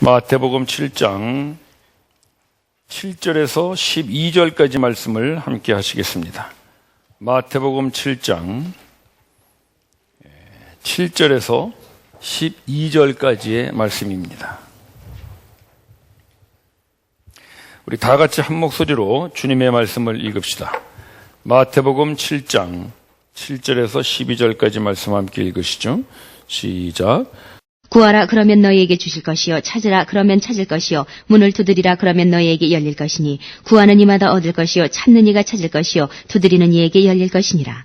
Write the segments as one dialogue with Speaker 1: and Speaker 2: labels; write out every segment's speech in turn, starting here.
Speaker 1: 마태복음 7장 7절에서 12절까지 말씀을 함께 하시겠습니다. 마태복음 7장 7절에서 12절까지의 말씀입니다. 우리 다 같이 한 목소리로 주님의 말씀을 읽읍시다. 마태복음 7장 7절에서 12절까지 말씀 함께 읽으시죠. 시작.
Speaker 2: 구하라 그러면 너희에게 주실 것이요 찾으라 그러면 찾을 것이요 문을 두드리라 그러면 너희에게 열릴 것이니 구하는 이마다 얻을 것이요 찾는 이가 찾을 것이요 두드리는 이에게 열릴 것이니라.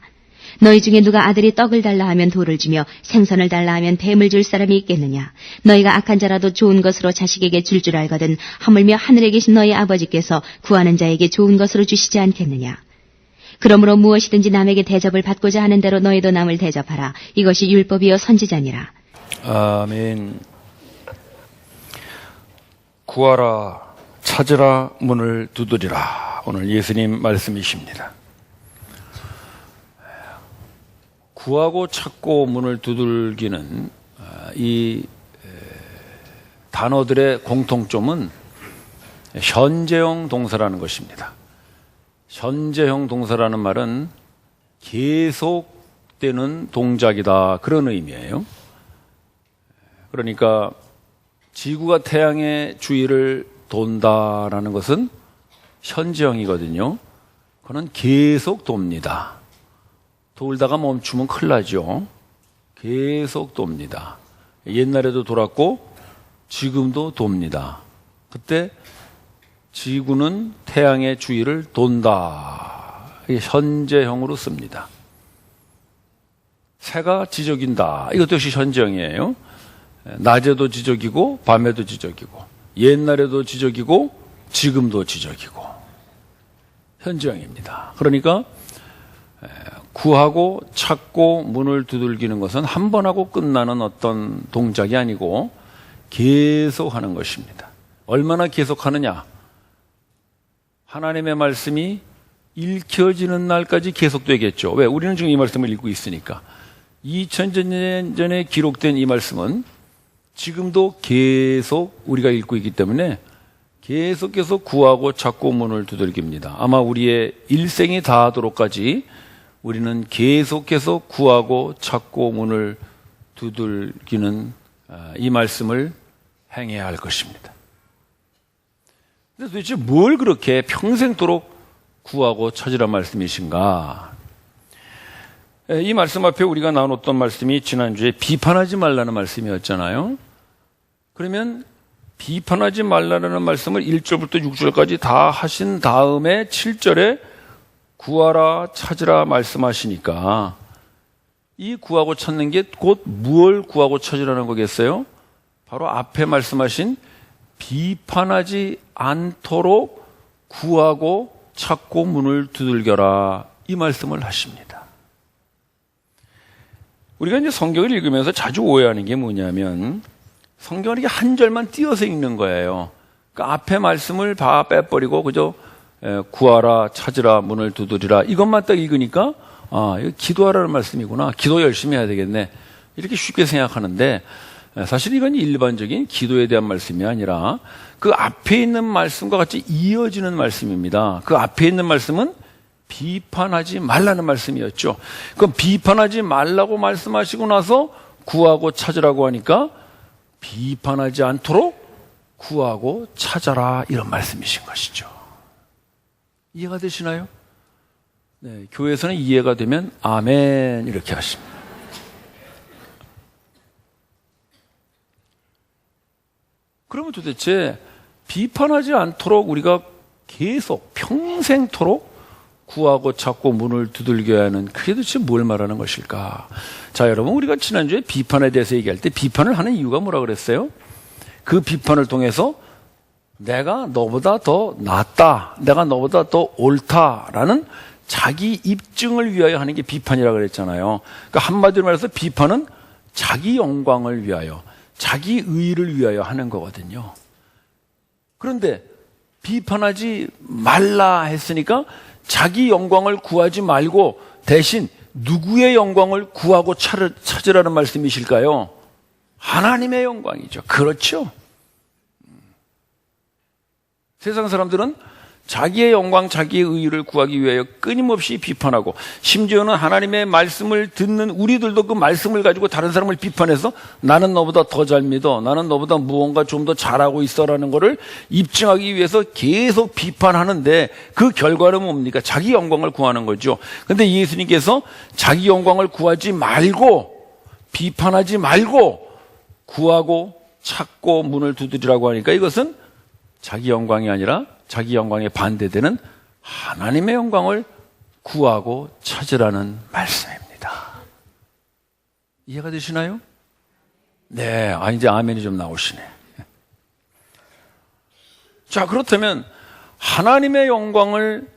Speaker 2: 너희 중에 누가 아들이 떡을 달라 하면 돌을 주며 생선을 달라 하면 뱀을 줄 사람이 있겠느냐. 너희가 악한 자라도 좋은 것으로 자식에게 줄 줄 알거든 하물며 하늘에 계신 너희 아버지께서 구하는 자에게 좋은 것으로 주시지 않겠느냐. 그러므로 무엇이든지 남에게 대접을 받고자 하는 대로 너희도 남을 대접하라. 이것이 율법이요 선지자니라.
Speaker 1: 아멘. 구하라, 찾으라, 문을 두드리라. 오늘 예수님 말씀이십니다. 구하고 찾고 문을 두들기는 이 단어들의 공통점은 현재형 동사라는 것입니다. 현재형 동사라는 말은 계속되는 동작이다, 그런 의미예요. 그러니까 지구가 태양의 주위를 돈다라는 것은 현재형이거든요. 그건 계속 돕니다. 돌다가 멈추면 큰일 나죠. 계속 돕니다. 옛날에도 돌았고 지금도 돕니다. 그때 지구는 태양의 주위를 돈다. 이게 현재형으로 씁니다. 새가 지저긴다. 이것도 역시 현재형이에요. 낮에도 지저귀고 밤에도 지저귀고 옛날에도 지저귀고 지금도 지저귀고 현재형입니다. 그러니까 구하고 찾고 문을 두들기는 것은 한 번 하고 끝나는 어떤 동작이 아니고 계속 하는 것입니다. 얼마나 계속 하느냐? 하나님의 말씀이 읽혀지는 날까지 계속되겠죠. 왜? 우리는 지금 이 말씀을 읽고 있으니까. 2000년 전에 기록된 이 말씀은 지금도 계속 우리가 읽고 있기 때문에 계속해서 구하고 찾고 문을 두들깁니다. 아마 우리의 일생이 다하도록까지 우리는 계속해서 구하고 찾고 문을 두들기는 이 말씀을 행해야 할 것입니다. 근데 도대체 뭘 그렇게 평생토록 구하고 찾으란 말씀이신가? 이 말씀 앞에 우리가 나눴던 말씀이 지난주에 비판하지 말라는 말씀이었잖아요. 그러면 비판하지 말라는 말씀을 1절부터 6절까지 다 하신 다음에 7절에 구하라 찾으라 말씀하시니까 이 구하고 찾는 게 곧 무엇을 구하고 찾으라는 거겠어요? 바로 앞에 말씀하신 비판하지 않도록 구하고 찾고 문을 두들겨라, 이 말씀을 하십니다. 우리가 이제 성경을 읽으면서 자주 오해하는 게 뭐냐면 성경을 이렇게 한 절만 띄어서 읽는 거예요. 그러니까 앞에 말씀을 다 빼버리고 그저 구하라 찾으라 문을 두드리라 이것만 딱 읽으니까 이거 기도하라는 말씀이구나, 기도 열심히 해야 되겠네, 이렇게 쉽게 생각하는데 사실 이건 일반적인 기도에 대한 말씀이 아니라 그 앞에 있는 말씀과 같이 이어지는 말씀입니다. 그 앞에 있는 말씀은 비판하지 말라는 말씀이었죠. 그럼 비판하지 말라고 말씀하시고 나서 구하고 찾으라고 하니까 비판하지 않도록 구하고 찾아라, 이런 말씀이신 것이죠. 이해가 되시나요? 네, 교회에서는 이해가 되면 아멘 이렇게 하십니다. 그러면 도대체 비판하지 않도록 우리가 계속 평생토록 구하고 찾고 문을 두들겨야 하는, 그게 도대체 뭘 말하는 것일까? 자, 여러분, 우리가 지난주에 비판에 대해서 얘기할 때 비판을 하는 이유가 뭐라 그랬어요? 그 비판을 통해서 내가 너보다 더 낫다, 내가 너보다 더 옳다라는 자기 입증을 위하여 하는 게 비판이라고 그랬잖아요. 그러니까 한마디로 말해서 비판은 자기 영광을 위하여, 자기 의의를 위하여 하는 거거든요. 그런데 비판하지 말라 했으니까 자기 영광을 구하지 말고 대신 누구의 영광을 구하고 찾으라는 말씀이실까요? 하나님의 영광이죠. 그렇죠. 세상 사람들은 자기의 영광, 자기의 의의를 구하기 위하여 끊임없이 비판하고, 심지어는 하나님의 말씀을 듣는 우리들도 그 말씀을 가지고 다른 사람을 비판해서 나는 너보다 더 잘 믿어, 나는 너보다 무언가 좀 더 잘하고 있어라는 것을 입증하기 위해서 계속 비판하는데, 그 결과는 뭡니까? 자기 영광을 구하는 거죠. 근데 예수님께서 자기 영광을 구하지 말고, 비판하지 말고 구하고 찾고 문을 두드리라고 하니까, 이것은 자기 영광이 아니라 자기 영광에 반대되는 하나님의 영광을 구하고 찾으라는 말씀입니다. 이해가 되시나요? 네, 이제 아멘이 좀 나오시네. 자, 그렇다면 하나님의 영광을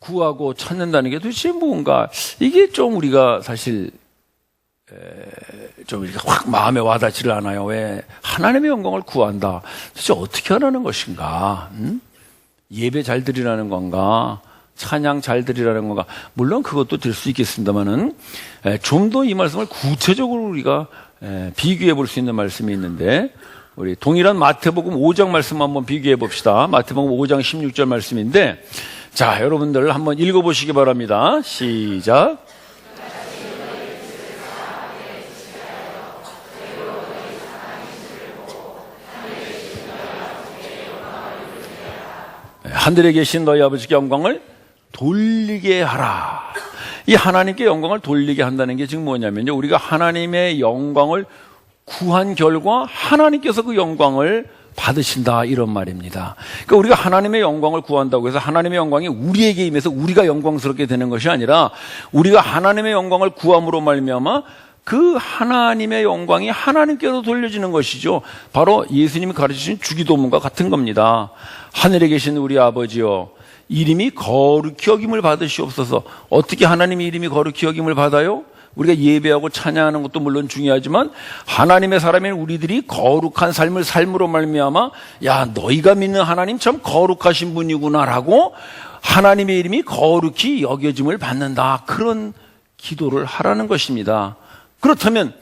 Speaker 1: 구하고 찾는다는 게 도대체 뭔가, 이게 좀 우리가 사실 좀 이렇게 확 마음에 와닿지를 않아요. 왜 하나님의 영광을 구한다? 도대체 어떻게 하라는 것인가? 예배 잘 드리라는 건가? 찬양 잘 드리라는 건가? 물론 그것도 될 수 있겠습니다만은 좀 더 이 말씀을 구체적으로 우리가 비교해 볼 수 있는 말씀이 있는데, 우리 동일한 마태복음 5장 말씀 한번 비교해 봅시다. 마태복음 5장 16절 말씀인데, 자, 여러분들 한번 읽어보시기 바랍니다. 시작. 하늘에 계신 너희 아버지께 영광을 돌리게 하라. 이 하나님께 영광을 돌리게 한다는 게 지금 뭐냐면요, 우리가 하나님의 영광을 구한 결과 하나님께서 그 영광을 받으신다, 이런 말입니다. 그러니까 우리가 하나님의 영광을 구한다고 해서 하나님의 영광이 우리에게 임해서 우리가 영광스럽게 되는 것이 아니라, 우리가 하나님의 영광을 구함으로 말미암아 그 하나님의 영광이 하나님께로 돌려지는 것이죠. 바로 예수님이 가르치신 주기도문과 같은 겁니다. 하늘에 계신 우리 아버지여, 이름이 거룩히 여김을 받으시옵소서. 어떻게 하나님의 이름이 거룩히 여김을 받아요? 우리가 예배하고 찬양하는 것도 물론 중요하지만, 하나님의 사람인 우리들이 거룩한 삶을 삶으로 말미암아, 야, 너희가 믿는 하나님 참 거룩하신 분이구나라고 하나님의 이름이 거룩히 여겨짐을 받는다, 그런 기도를 하라는 것입니다. 그렇다면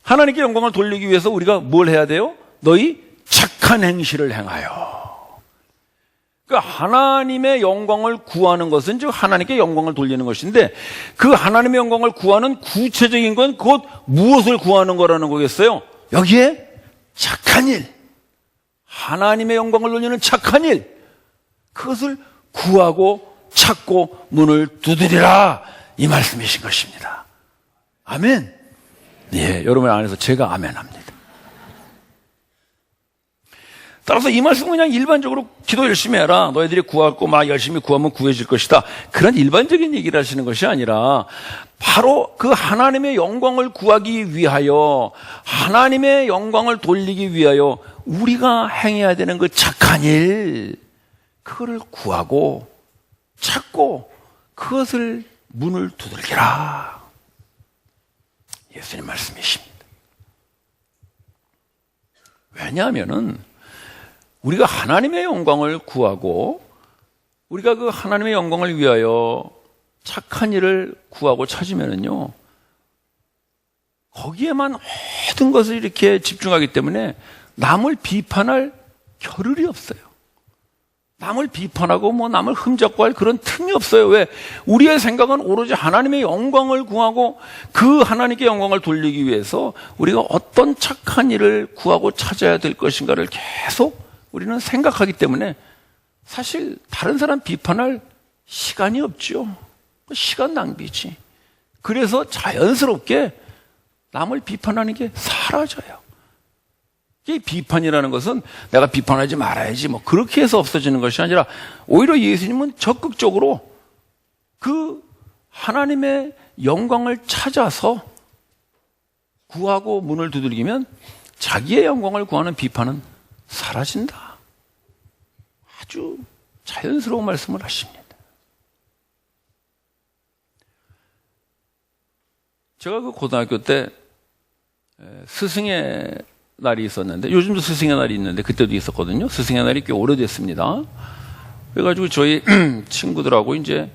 Speaker 1: 하나님께 영광을 돌리기 위해서 우리가 뭘 해야 돼요? 너희 착한 행실을 행하여. 그러니까 하나님의 영광을 구하는 것은 즉 하나님께 영광을 돌리는 것인데, 그 하나님의 영광을 구하는 구체적인 건 곧 무엇을 구하는 거라는 거겠어요? 여기에 착한 일, 하나님의 영광을 돌리는 착한 일, 그것을 구하고 찾고 문을 두드리라, 이 말씀이신 것입니다. 아멘. 예, 여러분 안에서 제가 아멘합니다. 따라서 이 말씀은 그냥 일반적으로 기도 열심히 해라, 너희들이 구하고 막 열심히 구하면 구해질 것이다, 그런 일반적인 얘기를 하시는 것이 아니라, 바로 그 하나님의 영광을 구하기 위하여, 하나님의 영광을 돌리기 위하여 우리가 행해야 되는 그 착한 일, 그거를 구하고 찾고 그것을 문을 두들기라, 예수님 말씀이십니다. 왜냐하면은 우리가 하나님의 영광을 구하고, 우리가 그 하나님의 영광을 위하여 착한 일을 구하고 찾으면은요, 거기에만 모든 것을 이렇게 집중하기 때문에 남을 비판할 겨를이 없어요. 남을 비판하고 남을 흠잡고 할 그런 틈이 없어요. 왜? 우리의 생각은 오로지 하나님의 영광을 구하고, 그 하나님께 영광을 돌리기 위해서 우리가 어떤 착한 일을 구하고 찾아야 될 것인가를 계속 우리는 생각하기 때문에 사실 다른 사람 비판할 시간이 없죠. 시간 낭비지. 그래서 자연스럽게 남을 비판하는 게 사라져요. 이 비판이라는 것은 내가 비판하지 말아야지 그렇게 해서 없어지는 것이 아니라, 오히려 예수님은 적극적으로 그 하나님의 영광을 찾아서 구하고 문을 두들기면 자기의 영광을 구하는 비판은 사라진다. 아주 자연스러운 말씀을 하십니다. 제가 그 고등학교 때 스승의 날이 있었는데, 요즘도 스승의 날이 있는데 그때도 있었거든요. 스승의 날이 꽤 오래됐습니다. 그래가지고 저희 친구들하고 이제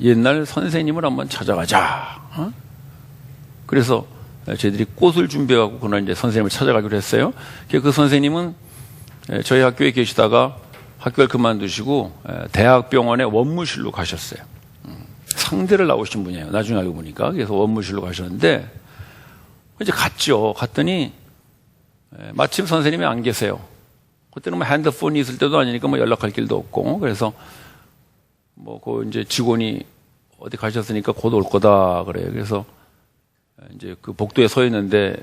Speaker 1: 옛날 선생님을 한번 찾아가자. 그래서 저희들이 꽃을 준비하고 그날 이제 선생님을 찾아가기로 했어요. 그 선생님은 저희 학교에 계시다가 학교를 그만두시고 대학병원의 원무실로 가셨어요. 상대를 나오신 분이에요. 나중에 알고 보니까. 그래서 원무실로 가셨는데 이제 갔죠. 갔더니 마침 선생님이 안 계세요. 그때는 뭐 핸드폰이 있을 때도 아니니까 뭐 연락할 길도 없고, 그래서 뭐 그 이제 직원이 어디 가셨으니까 곧 올 거다 그래요. 그래서 이제 그 복도에 서 있는데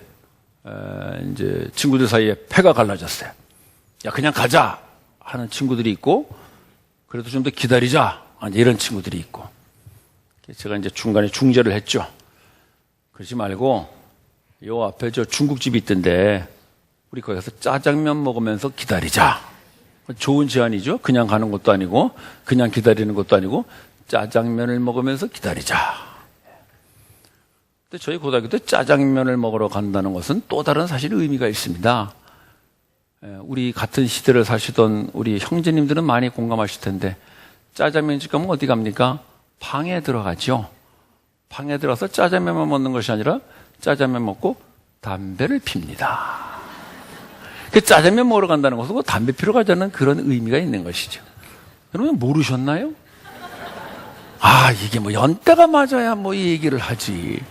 Speaker 1: 이제 친구들 사이에 패가 갈라졌어요. 야, 그냥 가자 하는 친구들이 있고, 그래도 좀 더 기다리자 이런 친구들이 있고. 제가 이제 중간에 중재를 했죠. 그러지 말고 요 앞에 저 중국집이 있던데 우리 거기 가서 짜장면 먹으면서 기다리자. 좋은 제안이죠. 그냥 가는 것도 아니고 그냥 기다리는 것도 아니고 짜장면을 먹으면서 기다리자. 근데 저희 고등학교 때 짜장면을 먹으러 간다는 것은 또 다른 사실 의미가 있습니다. 우리 같은 시대를 사시던 우리 형제님들은 많이 공감하실 텐데, 짜장면집 가면 어디 갑니까? 방에 들어가죠. 방에 들어가서 짜장면만 먹는 것이 아니라 짜장면 먹고 담배를 핍니다. 그 짜장면 먹으러 간다는 것은 담배 피러 가자는 그런 의미가 있는 것이죠. 여러분 모르셨나요? 아, 이게 뭐 연대가 맞아야 뭐 이 얘기를 하지.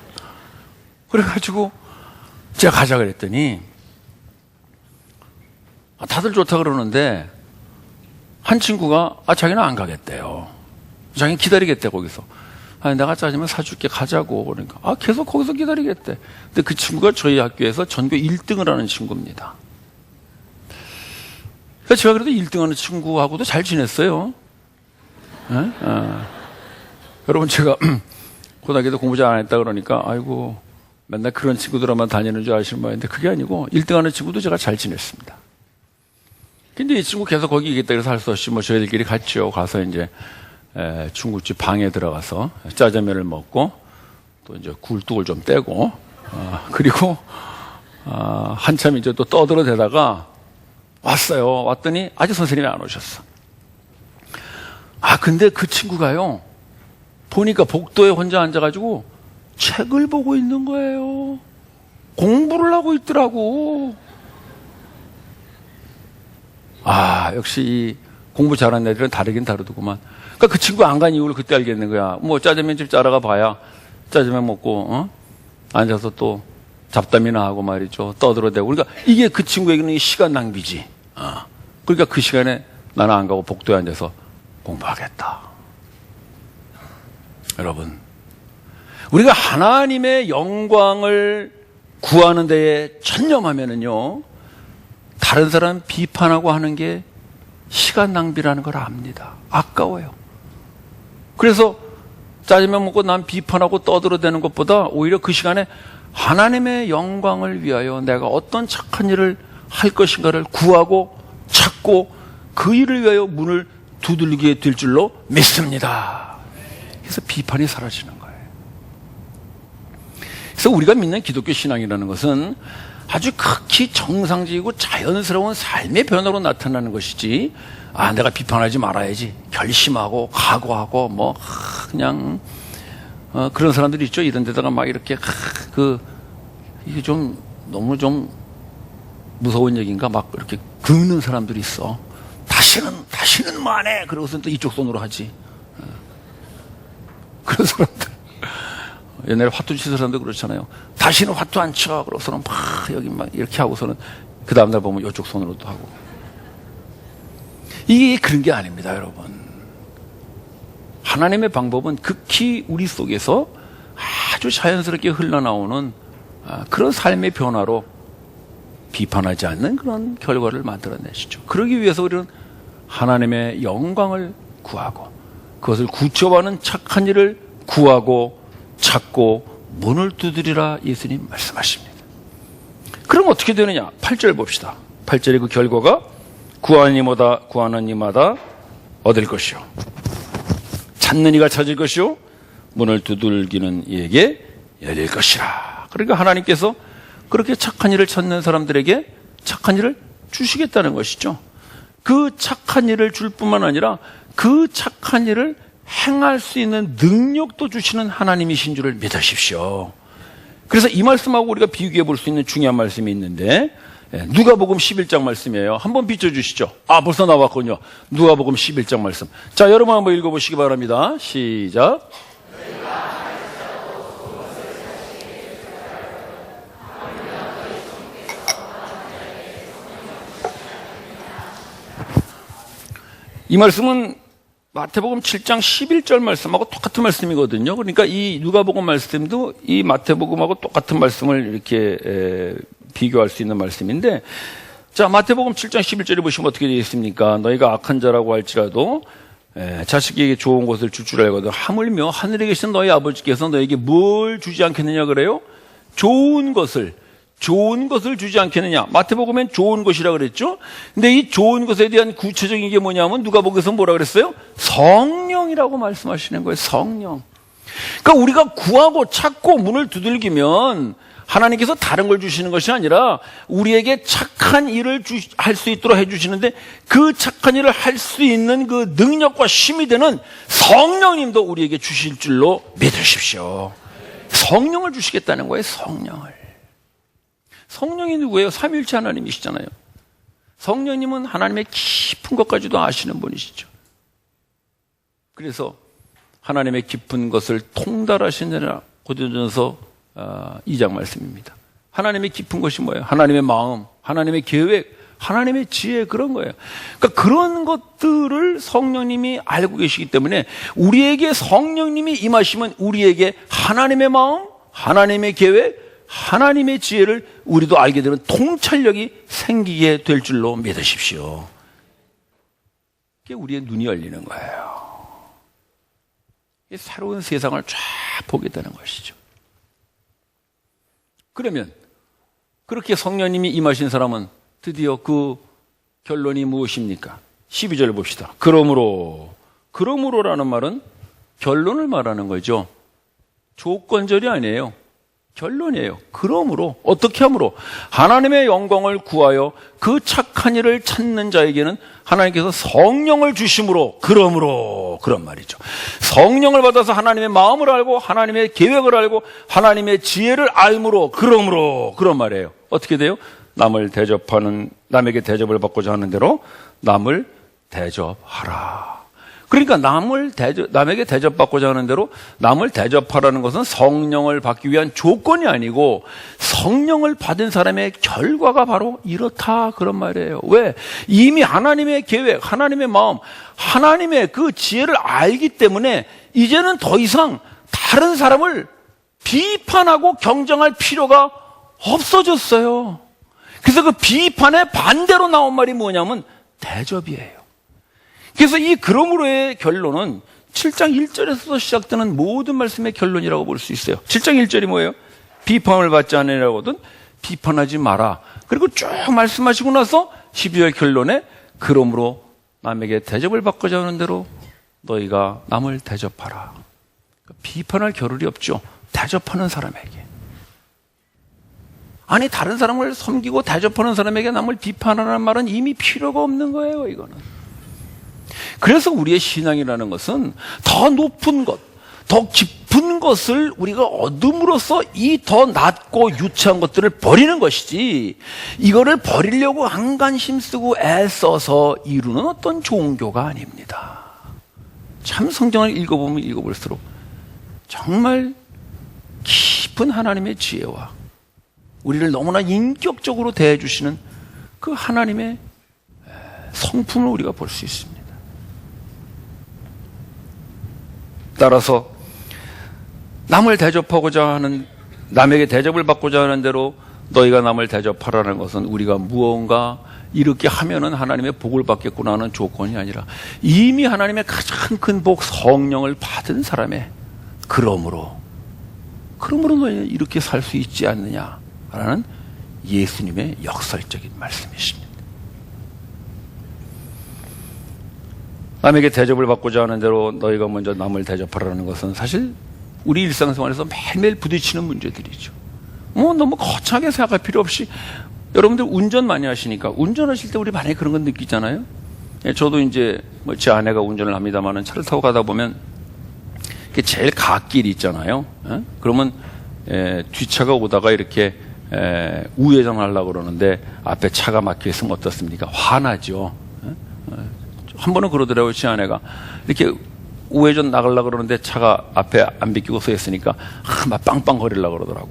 Speaker 1: 그래가지고 제가 가자 그랬더니 다들 좋다 그러는데 한 친구가 자기는 안 가겠대요. 자기는 기다리겠대 거기서. 내가 짜장면 사줄게 가자고. 그러니까 계속 거기서 기다리겠대. 근데 그 친구가 저희 학교에서 전교 1등을 하는 친구입니다. 그러니까 제가 그래도 1등하는 친구하고도 잘 지냈어요. 여러분 제가 고등학교 때 공부 잘 안 했다 그러니까 아이고 맨날 그런 친구들만 다니는 줄 아시는 모양인데 그게 아니고 1등하는 친구도 제가 잘 지냈습니다. 근데 이 친구 계속 거기 있겠다 그래서 할 수 없이 뭐 저희들끼리 갔죠. 가서 이제 중국집 방에 들어가서 짜장면을 먹고 또 이제 굴뚝을 좀 떼고 그리고 한참 이제 또 떠들어대다가 왔어요. 왔더니 아직 선생님이 안 오셨어. 근데 그 친구가요, 보니까 복도에 혼자 앉아가지고 책을 보고 있는 거예요. 공부를 하고 있더라고. 역시 이 공부 잘하는 애들은 다르긴 다르더구만. 그러니까 그 친구 안 간 이유를 그때 알겠는 거야. 뭐 짜장면집 짜러가 봐야 짜장면 먹고 앉아서 또 잡담이나 하고 말이죠. 떠들어대고. 그러니까 이게 그 친구에게는 시간 낭비지. 그러니까 그 시간에 나는 안 가고 복도에 앉아서 공부하겠다. 여러분, 우리가 하나님의 영광을 구하는 데에 전념하면은요, 다른 사람 비판하고 하는 게 시간 낭비라는 걸 압니다. 아까워요. 그래서 짜장면 먹고 난 비판하고 떠들어대는 것보다 오히려 그 시간에 하나님의 영광을 위하여 내가 어떤 착한 일을 할 것인가를 구하고 찾고 그 일을 위하여 문을 두들기게 될 줄로 믿습니다. 그래서 비판이 사라지는 거예요. 그래서 우리가 믿는 기독교 신앙이라는 것은 아주 극히 정상적이고 자연스러운 삶의 변화로 나타나는 것이지, 내가 비판하지 말아야지 결심하고 각오하고 뭐 그냥 그런 사람들이 있죠. 이런 데다가 막 이렇게 이게 좀 너무 좀 무서운 얘기인가 막 이렇게 긁는 사람들이 있어. 다시는 뭐 안 해. 그러고서 또 이쪽 손으로 하지. 그런 사람들. 옛날에 화투 치는 사람들 그렇잖아요. 다시는 화투 안 쳐. 그러고서는 막 여기 막 이렇게 하고서는 그 다음날 보면 이쪽 손으로 또 하고. 이게 그런 게 아닙니다, 여러분. 하나님의 방법은 극히 우리 속에서 아주 자연스럽게 흘러나오는 그런 삶의 변화로 비판하지 않는 그런 결과를 만들어내시죠. 그러기 위해서 우리는 하나님의 영광을 구하고 그것을 구초하는 착한 일을 구하고 찾고 문을 두드리라 예수님 말씀하십니다. 그럼 어떻게 되느냐? 8절 봅시다. 8절의 그 결과가 구하는 이마다 얻을 것이요 찾는 이가 찾을 것이요 문을 두들기는 이에게 열릴 것이라. 그러니까 하나님께서 그렇게 착한 일을 찾는 사람들에게 착한 일을 주시겠다는 것이죠. 그 착한 일을 줄 뿐만 아니라 그 착한 일을 행할 수 있는 능력도 주시는 하나님이신 줄을 믿으십시오. 그래서 이 말씀하고 우리가 비교해 볼 수 있는 중요한 말씀이 있는데 누가복음 11장 말씀이에요. 한번 비춰주시죠. 벌써 나왔군요. 누가복음 11장 말씀. 자, 여러분 한번 읽어보시기 바랍니다. 시작. 이 말씀은 마태복음 7장 11절 말씀하고 똑같은 말씀이거든요. 그러니까 이 누가복음 말씀도 이 마태복음하고 똑같은 말씀을 이렇게 비교할 수 있는 말씀인데, 자, 마태복음 7장 11절에 보시면 어떻게 되어 있습니까? 너희가 악한 자라고 할지라도 자식에게 좋은 것을 줄 줄 알거든 하물며 하늘에 계신 너희 아버지께서 너에게 뭘 주지 않겠느냐 그래요? 좋은 것을 주지 않겠느냐. 마태복음엔 좋은 것이라 그랬죠. 근데 이 좋은 것에 대한 구체적인 게 뭐냐면 누가복음에서 뭐라 그랬어요? 성령이라고 말씀하시는 거예요. 성령. 그러니까 우리가 구하고 찾고 문을 두들기면 하나님께서 다른 걸 주시는 것이 아니라 우리에게 착한 일을 할 수 있도록 해주시는데, 그 착한 일을 할 수 있는 그 능력과 힘이 되는 성령님도 우리에게 주실 줄로 믿으십시오. 성령을 주시겠다는 거예요. 성령이 누구예요? 삼위일체 하나님이시잖아요. 성령님은 하나님의 깊은 것까지도 아시는 분이시죠. 그래서 하나님의 깊은 것을 통달하시느라 고린도전서 2장 말씀입니다. 하나님의 깊은 것이 뭐예요? 하나님의 마음, 하나님의 계획, 하나님의 지혜, 그런 거예요. 그러니까 그런 것들을 성령님이 알고 계시기 때문에 우리에게 성령님이 임하시면 우리에게 하나님의 마음, 하나님의 계획, 하나님의 지혜를 우리도 알게 되는 통찰력이 생기게 될 줄로 믿으십시오. 그게 우리의 눈이 열리는 거예요. 새로운 세상을 쫙 보게 되는 것이죠. 그러면 그렇게 성령님이 임하신 사람은 드디어 그 결론이 무엇입니까? 12절 봅시다. 그러므로라는 말은 결론을 말하는 거죠. 조건절이 아니에요. 결론이에요. 그러므로, 어떻게 함으로? 하나님의 영광을 구하여 그 착한 일을 찾는 자에게는 하나님께서 성령을 주심으로, 그러므로, 그런 말이죠. 성령을 받아서 하나님의 마음을 알고 하나님의 계획을 알고 하나님의 지혜를 알므로, 그러므로, 그런 말이에요. 어떻게 돼요? 남에게 대접을 받고자 하는 대로 남을 대접하라. 그러니까 남에게 대접받고자 하는 대로 남을 대접하라는 것은 성령을 받기 위한 조건이 아니고 성령을 받은 사람의 결과가 바로 이렇다, 그런 말이에요. 왜? 이미 하나님의 계획, 하나님의 마음, 하나님의 그 지혜를 알기 때문에 이제는 더 이상 다른 사람을 비판하고 경쟁할 필요가 없어졌어요. 그래서 그 비판의 반대로 나온 말이 뭐냐면 대접이에요. 그래서 이 그러므로의 결론은 7장 1절에서 시작되는 모든 말씀의 결론이라고 볼 수 있어요. 7장 1절이 뭐예요? 비판을 받지 않으라거든 비판하지 마라. 그리고 쭉 말씀하시고 나서 12절 결론에 그러므로 남에게 대접을 받고자 하는 대로 너희가 남을 대접하라. 비판할 겨를이 없죠. 대접하는 사람에게. 아니, 다른 사람을 섬기고 대접하는 사람에게 남을 비판하라는 말은 이미 필요가 없는 거예요, 이거는. 그래서 우리의 신앙이라는 것은 더 높은 것, 더 깊은 것을 우리가 얻음으로써 이 더 낮고 유치한 것들을 버리는 것이지, 이거를 버리려고 안간힘 쓰고 애써서 이루는 어떤 종교가 아닙니다. 참 성경을 읽어보면 읽어볼수록 정말 깊은 하나님의 지혜와 우리를 너무나 인격적으로 대해주시는 그 하나님의 성품을 우리가 볼 수 있습니다. 따라서 남을 대접하고자 하는, 남에게 대접을 받고자 하는 대로 너희가 남을 대접하라는 것은 우리가 무언가 이렇게 하면은 하나님의 복을 받겠구나 하는 조건이 아니라 이미 하나님의 가장 큰 복, 성령을 받은 사람의 그러므로 너희는 이렇게 살 수 있지 않느냐라는 예수님의 역설적인 말씀이십니다. 남에게 대접을 받고자 하는 대로 너희가 먼저 남을 대접하라는 것은 사실 우리 일상생활에서 매일매일 부딪히는 문제들이죠. 너무 거창하게 생각할 필요 없이, 여러분들 운전 많이 하시니까 운전하실 때 우리 많이 그런 건 느끼잖아요. 저도 이제 제 아내가 운전을 합니다만은 차를 타고 가다 보면 제일 갓길이 있잖아요. 그러면 뒷차가 오다가 이렇게 우회전 하려고 그러는데 앞에 차가 막혀 있으면 어떻습니까? 화나죠. 한 번은 그러더라고요, 제 아내가. 이렇게 우회전 나가려고 그러는데 차가 앞에 안 비키고 서 있으니까 막 빵빵 거리려고 그러더라고.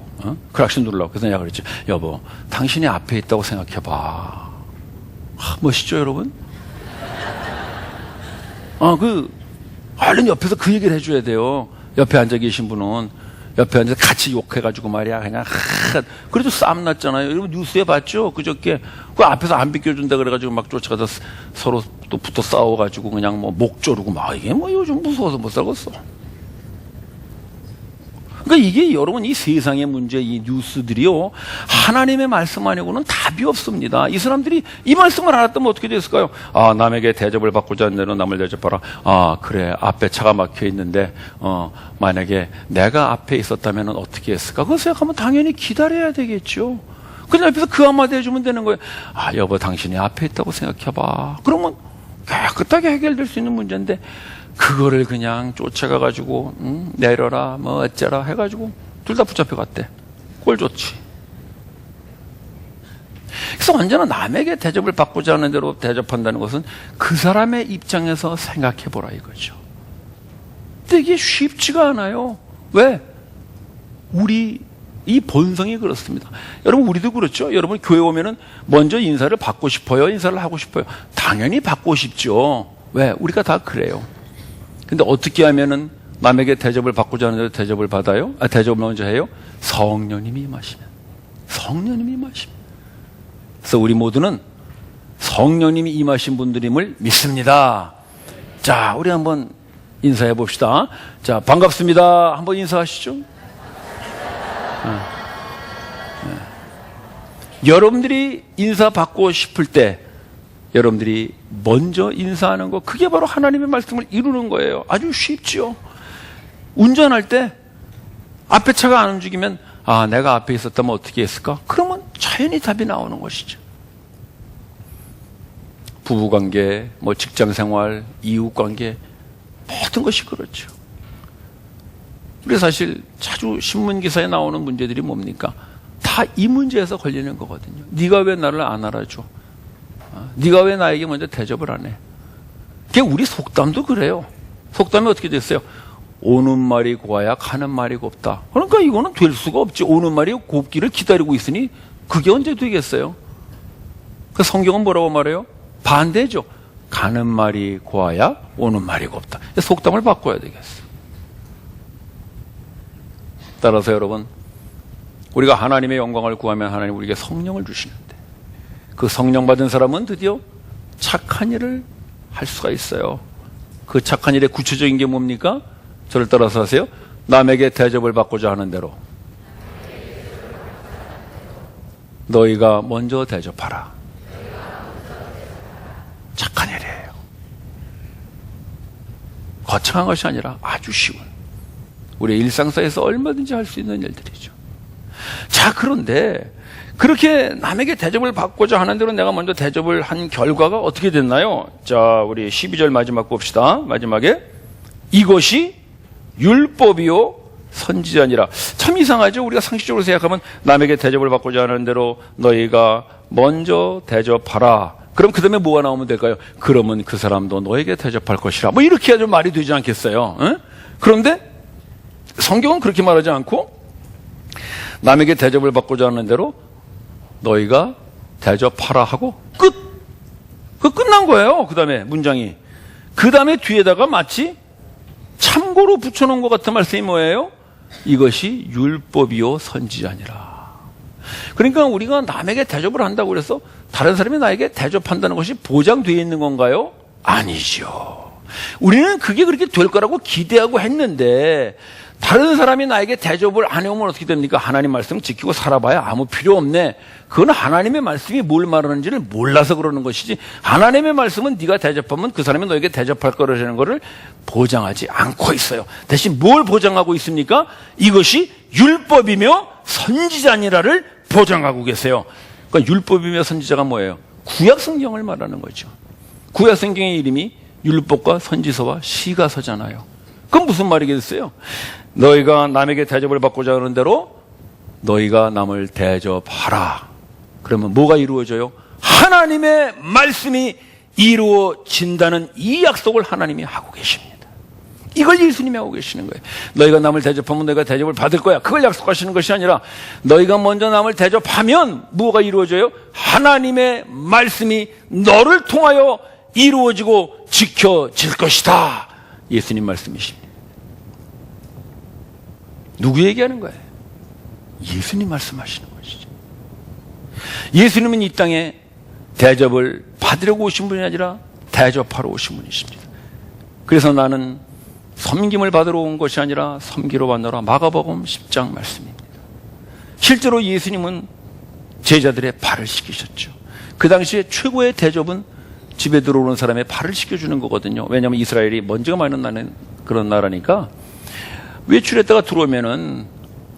Speaker 1: 크락신 누르려고. 그래서 내가 그랬지. 여보, 당신이 앞에 있다고 생각해봐. 멋있죠, 여러분? 얼른 옆에서 그 얘기를 해줘야 돼요. 옆에 앉아 계신 분은 옆에 앉아서 같이 욕해가지고 말이야. 그냥 그래도 싸움 났잖아요. 여러분 뉴스에 봤죠? 그저께 그 앞에서 안 비켜준다 그래가지고 막 쫓아가서 서로 또 붙어 싸워가지고 그냥 뭐 목 조르고 막 이게 뭐 요즘 무서워서 못 살겠어. 그러니까 이게 여러분 이 세상의 문제, 이 뉴스들이요, 하나님의 말씀 아니고는 답이 없습니다. 이 사람들이 이 말씀을 알았다면 어떻게 됐을까요? 남에게 대접을 받고자 하는 대로 남을 대접하라. 그래, 앞에 차가 막혀 있는데 만약에 내가 앞에 있었다면 어떻게 했을까? 그거 생각하면 당연히 기다려야 되겠죠. 그냥 옆에서 그 한마디 해주면 되는 거예요. 여보, 당신이 앞에 있다고 생각해봐. 그러면 깨끗하게 해결될 수 있는 문제인데 그거를 그냥 쫓아가가지고 내려라 뭐 어쩌라 해가지고 둘 다 붙잡혀 갔대. 꼴 좋지. 그래서 언제나 남에게 대접을 받고자 하는 대로 대접한다는 것은 그 사람의 입장에서 생각해보라 이거죠. 근데 이게 쉽지가 않아요. 왜? 우리 이 본성이 그렇습니다. 여러분 우리도 그렇죠. 여러분 교회 오면은 먼저 인사를 받고 싶어요, 인사를 하고 싶어요? 당연히 받고 싶죠. 왜? 우리가 다 그래요. 근데 어떻게 하면은 남에게 대접을 받고자 하는 대로 대접을 받아요? 대접을 먼저 해요? 성령님이 임하시면. 성령님이 임하시면. 그래서 우리 모두는 성령님이 임하신 분들임을 믿습니다. 자, 우리 한번 인사해 봅시다. 자, 반갑습니다. 한번 인사하시죠. 여러분들이 인사받고 싶을 때 여러분들이 먼저 인사하는 거, 그게 바로 하나님의 말씀을 이루는 거예요. 아주 쉽죠. 운전할 때 앞에 차가 안 움직이면 내가 앞에 있었다면 어떻게 했을까? 그러면 자연히 답이 나오는 것이죠. 부부관계, 뭐 직장생활, 이웃관계, 모든 것이 그렇죠. 우리 사실 자주 신문기사에 나오는 문제들이 뭡니까? 다 이 문제에서 걸리는 거거든요. 네가 왜 나를 안 알아줘? 네가 왜 나에게 먼저 대접을 안 해? 그게 우리 속담도 그래요. 속담이 어떻게 됐어요? 오는 말이 고와야 가는 말이 곱다. 그러니까 이거는 될 수가 없지. 오는 말이 곱기를 기다리고 있으니 그게 언제 되겠어요? 그 성경은 뭐라고 말해요? 반대죠. 가는 말이 고와야 오는 말이 곱다. 속담을 바꿔야 되겠어요. 따라서 여러분, 우리가 하나님의 영광을 구하면 하나님 우리에게 성령을 주시는데 그 성령 받은 사람은 드디어 착한 일을 할 수가 있어요. 그 착한 일의 구체적인 게 뭡니까? 저를 따라서 하세요. 남에게 대접을 받고자 하는 대로 너희가 먼저 대접하라. 착한 일이에요. 거창한 것이 아니라 아주 쉬운, 우리의 일상사에서 얼마든지 할 수 있는 일들이죠. 자, 그런데 그렇게 남에게 대접을 받고자 하는 대로 내가 먼저 대접을 한 결과가 어떻게 됐나요? 자, 우리 12절 마지막 봅시다. 마지막에 이것이 율법이요 선지자니라. 참 이상하죠? 우리가 상식적으로 생각하면 남에게 대접을 받고자 하는 대로 너희가 먼저 대접하라. 그럼 그 다음에 뭐가 나오면 될까요? 그러면 그 사람도 너에게 대접할 것이라. 뭐 이렇게 좀 말이 되지 않겠어요? 응? 그런데 성경은 그렇게 말하지 않고 남에게 대접을 받고자 하는 대로 너희가 대접하라 하고 끝! 그 끝난 거예요. 그 다음에 문장이. 그 다음에 뒤에다가 마치 참고로 붙여놓은 것 같은 말씀이 뭐예요? 이것이 율법이요 선지자니라. 그러니까 우리가 남에게 대접을 한다고 그래서 다른 사람이 나에게 대접한다는 것이 보장되어 있는 건가요? 아니죠. 우리는 그게 그렇게 될 거라고 기대하고 했는데 다른 사람이 나에게 대접을 안 해오면 어떻게 됩니까? 하나님 말씀 지키고 살아봐야 아무 필요 없네. 그건 하나님의 말씀이 뭘 말하는지를 몰라서 그러는 것이지, 하나님의 말씀은 네가 대접하면 그 사람이 너에게 대접할 거라는 것을 보장하지 않고 있어요. 대신 뭘 보장하고 있습니까? 이것이 율법이며 선지자니라를 보장하고 계세요. 그러니까 율법이며 선지자가 뭐예요? 구약 성경을 말하는 거죠. 구약 성경의 이름이 율법과 선지서와 시가서잖아요. 그건 무슨 말이겠어요? 너희가 남에게 대접을 받고자 하는 대로 너희가 남을 대접하라. 그러면 뭐가 이루어져요? 하나님의 말씀이 이루어진다는 이 약속을 하나님이 하고 계십니다. 이걸 예수님이 하고 계시는 거예요. 너희가 남을 대접하면 너희가 대접을 받을 거야. 그걸 약속하시는 것이 아니라 너희가 먼저 남을 대접하면 뭐가 이루어져요? 하나님의 말씀이 너를 통하여 이루어지고 지켜질 것이다. 예수님 말씀이십니다. 누구 얘기하는 거예요? 예수님 말씀하시는 것이죠. 예수님은 이 땅에 대접을 받으려고 오신 분이 아니라 대접하러 오신 분이십니다. 그래서 나는 섬김을 받으러 온 것이 아니라 섬기러 왔노라. 마가복음 10장 말씀입니다. 실제로 예수님은 제자들의 발을 씻기셨죠. 그 당시에 최고의 대접은 집에 들어오는 사람의 발을 씻겨주는 거거든요. 왜냐하면 이스라엘이 먼지가 많은 그런 나라니까 외출했다가 들어오면은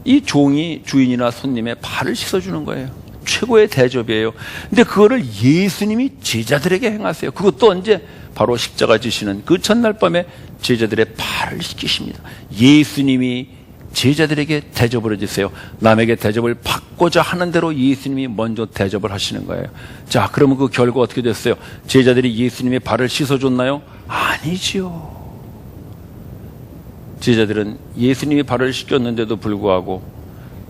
Speaker 1: 이 종이 주인이나 손님의 발을 씻어주는 거예요. 최고의 대접이에요. 근데 그거를 예수님이 제자들에게 행하세요. 그것도 언제? 바로 십자가 지시는 그 전날 밤에 제자들의 발을 씻기십니다. 예수님이 제자들에게 대접을 해주세요. 남에게 대접을 받고자 하는 대로 예수님이 먼저 대접을 하시는 거예요. 자, 그러면 그 결과 어떻게 됐어요? 제자들이 예수님의 발을 씻어줬나요? 아니지요. 제자들은 예수님이 발을 씻겼는데도 불구하고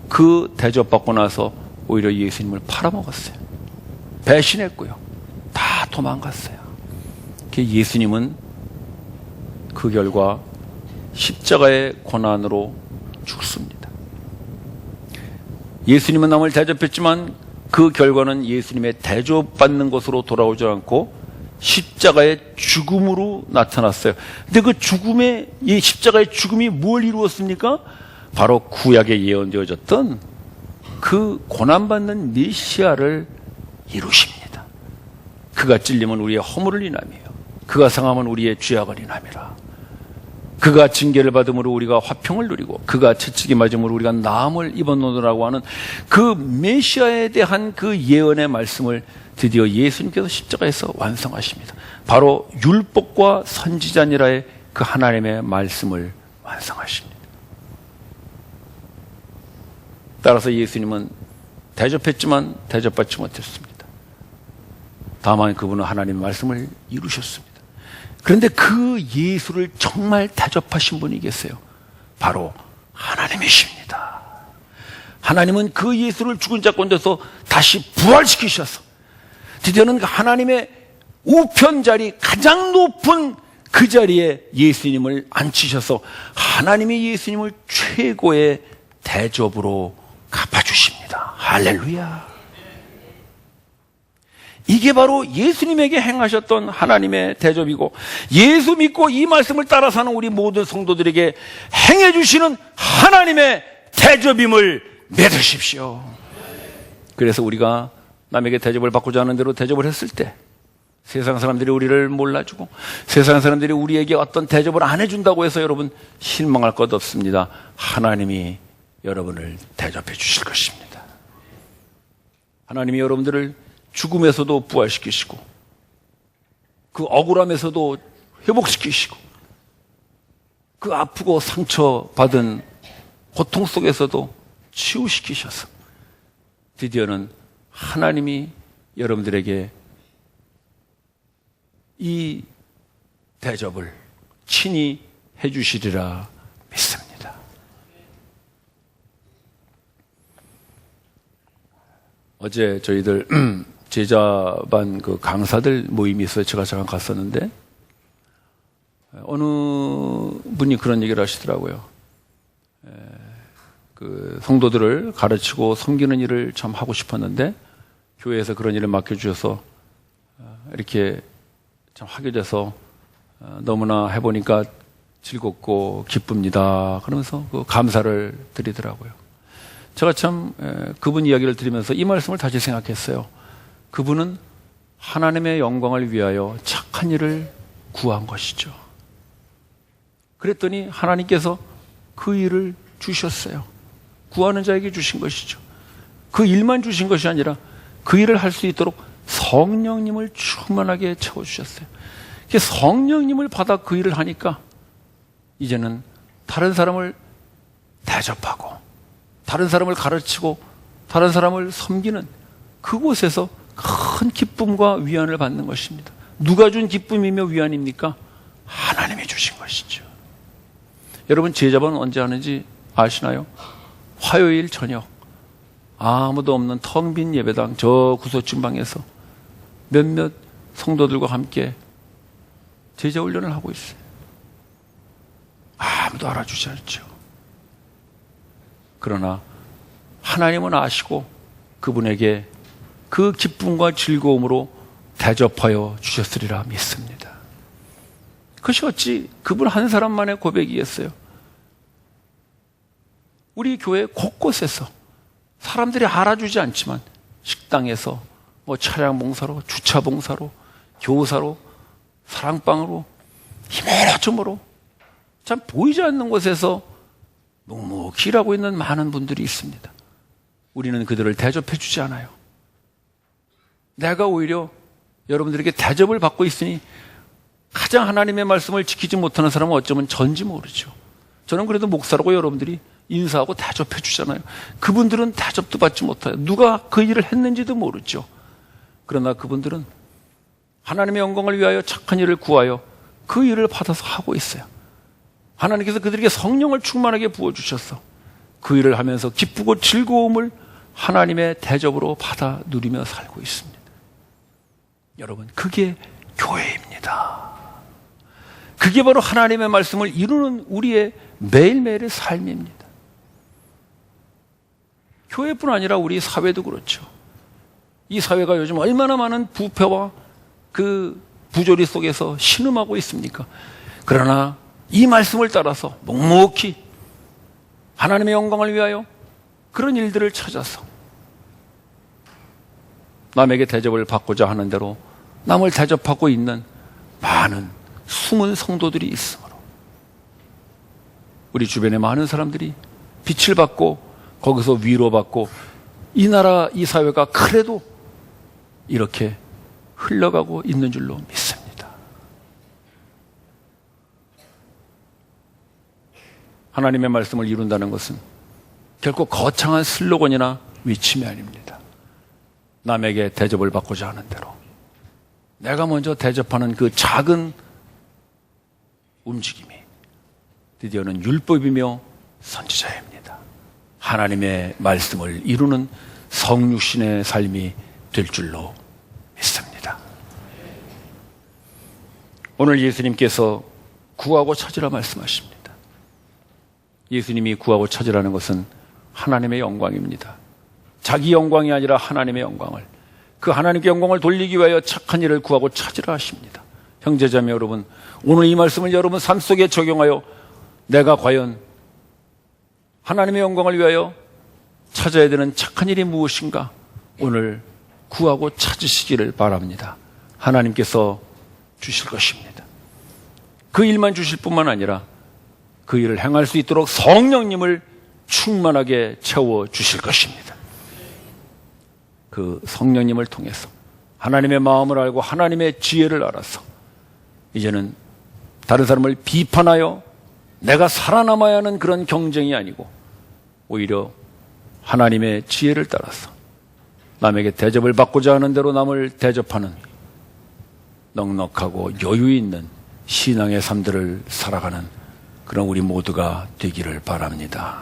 Speaker 1: 그 대접받고 나서 오히려 예수님을 팔아먹었어요. 배신했고요. 다 도망갔어요. 예수님은 그 결과 십자가의 고난으로 죽습니다. 예수님은 남을 대접했지만 그 결과는 예수님의 대접받는 것으로 돌아오지 않고 십자가의 죽음으로 나타났어요. 근데 그 죽음의, 이 십자가의 죽음이 뭘 이루었습니까? 바로 구약에 예언되어졌던 그 고난받는 메시아를 이루십니다. 그가 찔림은 우리의 허물을 인하며 그가 상함은 우리의 죄악을 인함이라. 그가 징계를 받음으로 우리가 화평을 누리고 그가 채찍이 맞음으로 우리가 나음을 입었노라고 하는 그 메시아에 대한 그 예언의 말씀을 드디어 예수님께서 십자가에서 완성하십니다. 바로 율법과 선지자니라의 그 하나님의 말씀을 완성하십니다. 따라서 예수님은 대접했지만 대접받지 못했습니다. 다만 그분은 하나님의 말씀을 이루셨습니다. 그런데 그 예수를 정말 대접하신 분이 계세요. 바로 하나님이십니다. 하나님은 그 예수를 죽은 자 가운데서 다시 부활시키셔서 드디어는 하나님의 우편 자리, 가장 높은 그 자리에 예수님을 앉히셔서 하나님이 예수님을 최고의 대접으로 갚아주십니다. 할렐루야. 이게 바로 예수님에게 행하셨던 하나님의 대접이고, 예수 믿고 이 말씀을 따라 사는 우리 모든 성도들에게 행해 주시는 하나님의 대접임을 믿으십시오. 그래서 우리가 남에게 대접을 받고자 하는 대로 대접을 했을 때 세상 사람들이 우리를 몰라주고 세상 사람들이 우리에게 어떤 대접을 안 해준다고 해서 여러분 실망할 것 없습니다. 하나님이 여러분을 대접해 주실 것입니다. 하나님이 여러분들을 죽음에서도 부활시키시고 그 억울함에서도 회복시키시고 그 아프고 상처받은 고통 속에서도 치유시키셔서 드디어는 하나님이 여러분들에게 이 대접을 친히 해주시리라 믿습니다. 어제 저희들 제자반 그 강사들 모임이 있어서 제가 잠깐 갔었는데 어느 분이 그런 얘기를 하시더라고요. 그 성도들을 가르치고 섬기는 일을 참 하고 싶었는데 교회에서 그런 일을 맡겨주셔서 이렇게 참 하게 돼서 너무나 해보니까 즐겁고 기쁩니다. 그러면서 그 감사를 드리더라고요. 제가 참 그분 이야기를 들으면서 이 말씀을 다시 생각했어요. 그분은 하나님의 영광을 위하여 착한 일을 구한 것이죠. 그랬더니 하나님께서 그 일을 주셨어요. 구하는 자에게 주신 것이죠. 그 일만 주신 것이 아니라 그 일을 할 수 있도록 성령님을 충만하게 채워주셨어요. 성령님을 받아 그 일을 하니까 이제는 다른 사람을 대접하고 다른 사람을 가르치고 다른 사람을 섬기는 그곳에서 큰 기쁨과 위안을 받는 것입니다. 누가 준 기쁨이며 위안입니까? 하나님이 주신 것이죠. 여러분, 제자반은 언제 하는지 아시나요? 화요일 저녁 아무도 없는 텅 빈 예배당 저 구소층 방에서 몇몇 성도들과 함께 제자 훈련을 하고 있어요. 아무도 알아주지 않죠. 그러나 하나님은 아시고 그분에게 그 기쁨과 즐거움으로 대접하여 주셨으리라 믿습니다. 그것이 어찌 그분 한 사람만의 고백이겠어요? 우리 교회 곳곳에서 사람들이 알아주지 않지만 식당에서 차량 봉사로, 주차 봉사로, 교사로, 사랑방으로, 이모저모로 참 보이지 않는 곳에서 묵묵히 일하고 있는 많은 분들이 있습니다. 우리는 그들을 대접해 주지 않아요. 내가 오히려 여러분들에게 대접을 받고 있으니 가장 하나님의 말씀을 지키지 못하는 사람은 어쩌면 전지 모르죠. 저는 그래도 목사라고 여러분들이 인사하고 대접해 주잖아요. 그분들은 대접도 받지 못해요. 누가 그 일을 했는지도 모르죠. 그러나 그분들은 하나님의 영광을 위하여 착한 일을 구하여 그 일을 받아서 하고 있어요. 하나님께서 그들에게 성령을 충만하게 부어주셔서 그 일을 하면서 기쁘고 즐거움을 하나님의 대접으로 받아 누리며 살고 있습니다. 여러분, 그게 교회입니다. 그게 바로 하나님의 말씀을 이루는 우리의 매일매일의 삶입니다. 교회뿐 아니라 우리 사회도 그렇죠. 이 사회가 요즘 얼마나 많은 부패와 그 부조리 속에서 신음하고 있습니까? 그러나 이 말씀을 따라서 묵묵히 하나님의 영광을 위하여 그런 일들을 찾아서 남에게 대접을 받고자 하는 대로 남을 대접하고 있는 많은 숨은 성도들이 있으므로 우리 주변의 많은 사람들이 빛을 받고 거기서 위로받고 이 나라, 이 사회가 그래도 이렇게 흘러가고 있는 줄로 믿습니다. 하나님의 말씀을 이룬다는 것은 결코 거창한 슬로건이나 위침이 아닙니다. 남에게 대접을 받고자 하는 대로 내가 먼저 대접하는 그 작은 움직임이 드디어는 율법이며 선지자입니다. 하나님의 말씀을 이루는 성육신의 삶이 될 줄로 믿습니다. 오늘 예수님께서 구하고 찾으라 말씀하십니다. 예수님이 구하고 찾으라는 것은 하나님의 영광입니다. 자기 영광이 아니라 하나님의 영광을, 그 하나님께 영광을 돌리기 위하여 착한 일을 구하고 찾으라 하십니다. 형제자매 여러분, 오늘 이 말씀을 여러분 삶 속에 적용하여 내가 과연 하나님의 영광을 위하여 찾아야 되는 착한 일이 무엇인가 오늘 구하고 찾으시기를 바랍니다. 하나님께서 주실 것입니다. 그 일만 주실 뿐만 아니라 그 일을 행할 수 있도록 성령님을 충만하게 채워 주실 것입니다. 그 성령님을 통해서 하나님의 마음을 알고 하나님의 지혜를 알아서 이제는 다른 사람을 비판하여 내가 살아남아야 하는 그런 경쟁이 아니고 오히려 하나님의 지혜를 따라서 남에게 대접을 받고자 하는 대로 남을 대접하는 넉넉하고 여유 있는 신앙의 삶들을 살아가는 그런 우리 모두가 되기를 바랍니다.